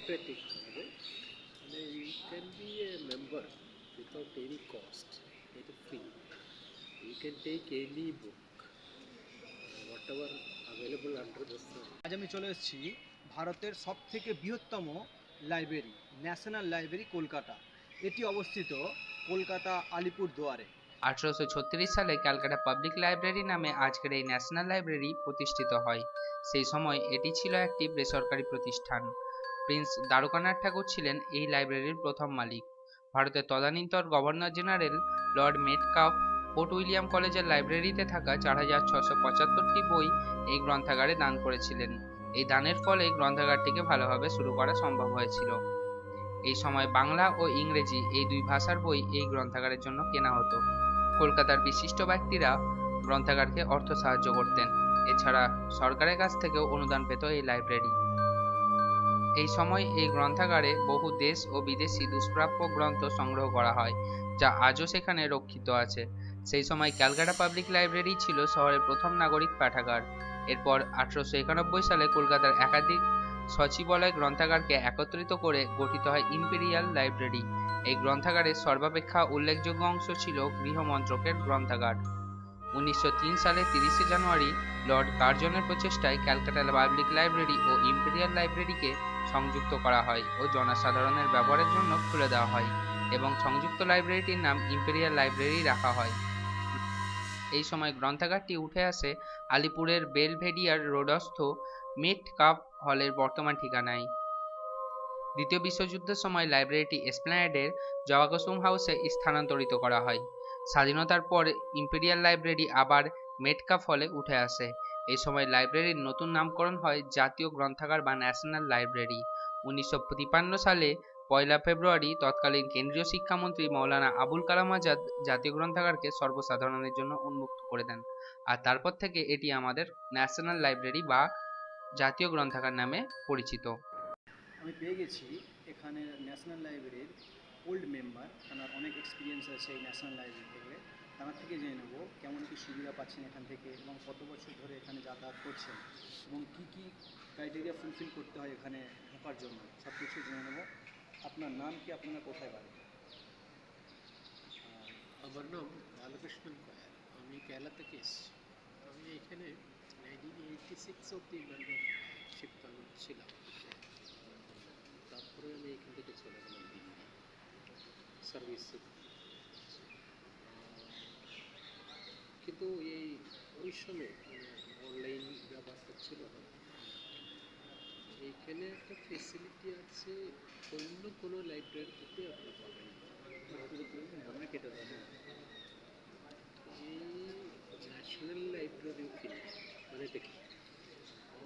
democratic হবে, মানে you can be a member without any cost. It is free. You can take any book, whatever available under the sun. আজ আমি চলে এসেছি ভারতের সবথেকে বৃহত্তম লাইব্রেরি ন্যাশনাল লাইব্রেরি কলকাতা। এটি অবস্থিত কলকাতা আলিপুরদুয়ারে। 1836 সালে ক্যালকাটা পাবলিক লাইব্রেরি নামে আজকের এই ন্যাশনাল লাইব্রেরি প্রতিষ্ঠিত হয়। সেই সময় এটি ছিল একটি বেসরকারি প্রতিষ্ঠান। প্রিন্স দ্বারকানাথ ঠাকুর ছিলেন এই লাইব্রেরির প্রথম মালিক। ভারতের তদানীন্তন governor general Lord Metcalfe fort William কলেজের লাইব্রেরিতে থাকা 4675টি বই এই গ্রন্থাগারে দান করেছিলেন। এই দানের ফলে গ্রন্থাগারটিকে ভালোভাবে শুরু করা সম্ভব হয়েছিল। এই সময় বাংলা ও ইংরেজি এই দুই ভাষার বই এই গ্রন্থাগারের জন্য কেনা হতো। কলকাতার বিশিষ্ট ব্যক্তিরা গ্রন্থাগারকে অর্থ সাহায্য করতেন। এছাড়া সরকারের কাছ থেকেও অনুদান পেত এই লাইব্রেরি। এই সময় এই গ্রন্থাগারে বহু দেশ ও বিদেশি দুষ্প্রাপ্য গ্রন্থ সংগ্রহ করা হয়, যা আজও সেখানে রক্ষিত আছে। সেই সময় ক্যালকাটা পাবলিক লাইব্রেরি ছিল শহরের প্রথম নাগরিক পাঠাগার। এরপর 1891 সালে কলকাতার একাধিক সচিবালয় গ্রন্থাগারকে একত্রিত করে গঠিত হয় ইম্পেরিয়াল লাইব্রেরি। এই গ্রন্থাগারের সর্বাপেক্ষা উল্লেখযোগ্য অংশ ছিল গৃহমন্ত্রকের গ্রন্থাগার। 1903 সালে 30শে জানুয়ারি লর্ড কার্জনের প্রচেষ্টায় ক্যালকাটা পাবলিক লাইব্রেরি ও ইম্পেরিয়াল লাইব্রেরিকে সংযুক্ত করা হয় ও জনসাধারণের ব্যবহারের জন্য খুলে দেওয়া হয় এবং সংযুক্ত লাইব্রেরিটির নাম ইম্পেরিয়াল লাইব্রেরি রাখা হয়। এই সময় গ্রন্থাগারটি উঠে আসে আলিপুরের বেলভেডিয়ার রোডস্থ মেটকাফ হলের বর্তমান ঠিকানায়। দ্বিতীয় বিশ্বযুদ্ধের সময় লাইব্রেরিটি এসপ্ল্যানেডের জওয়াকুসুম হাউসে স্থানান্তরিত করা হয়। স্বাধীনতার পর ইম্পেরিয়াল লাইব্রেরি আবার মেটকাফ হলে উঠে আসে। এই সময় লাইব্রেরির নতুন নামকরণ হয় জাতীয় গ্রন্থাগার বা ন্যাশনাল লাইব্রেরি। 1953 সালে 1 ফেব্রুয়ারি তৎকালীন কেন্দ্রীয় শিক্ষামন্ত্রী মৌলানা আবুল কালাম আজাদ জাতীয় গ্রন্থাগারকে সর্বসাধারণের জন্য উন্মুক্ত করে দেন। আর তারপর থেকে এটি আমাদের ন্যাশনাল লাইব্রেরি বা জাতীয় গ্রন্থাগার নামে পরিচিত। আমি পেয়ে গেছি এখানে ন্যাশনাল লাইব্রেরির ওল্ড মেম্বার, তার অনেক এক্সপিরিয়েন্স আছে এই ন্যাশনাল লাইব্রেরি থেকে। তার থেকে জেনে নেব কেমন কী সুবিধা পাচ্ছেন এখান থেকে এবং কত বছর ধরে এখানে যাতায়াত করছেন এবং কী কী ক্রাইটেরিয়া ফুলফিল করতে হয় এখানে ঢোকার জন্য, সব কিছু জেনে নেব। আপনার নাম কি, আপনারা কোথায় বাড়ি? আমার নাম বালকৃষ্ণন কয়ার, আমি কেরালা থেকে এসেছি। আমি এখানে 1986 অব্দি মেম্বারশিপ ছিলাম, তারপরে আমি এখান থেকে চলে গেলাম দিল্লি সার্ভিস। কিন্তু ওই সময় অনলাইন ব্যাপারটা ছিল না। এইখানে একটা ফেসিলিটি আছে অন্য কোনো লাইব্রেরিতে আপনি পাবেন না। এই ন্যাশনাল লাইব্রেরি ফিনিশ মানে দেখি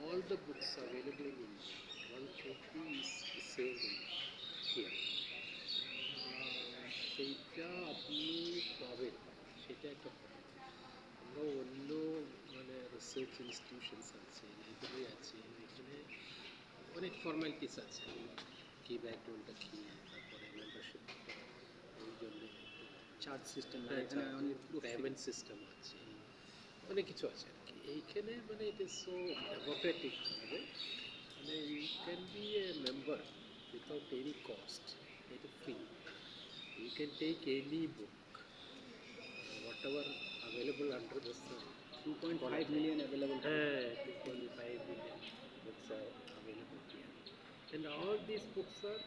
all the books available in India, one copy is saved in here. সেইটা আপনি পাবেন, সেটা একটা ব্যাপার। আমরা অন্য মানে রিসার্চ ইনস্টিটিউশনস আছে, লাইব্রেরি আছে, এখানে অনেক ফর্মালিটিস আছে, কি ব্যাকগ্রাউন্ডটা কী, তারপরে মেম্বারশিপটা, ওই জন্যে চার্জ সিস্টেম, পুরো পেমেন্ট সিস্টেম আছে, অনেক কিছু আছে আর কি। এইখানে মানে ইট ইজ সো ডেমোক্রেটিক হবে, মানে you can be a member without any cost, it is free. You can take any book, whatever available under the sun. 2.5 million available. 2.5 million books are available here. And all these books are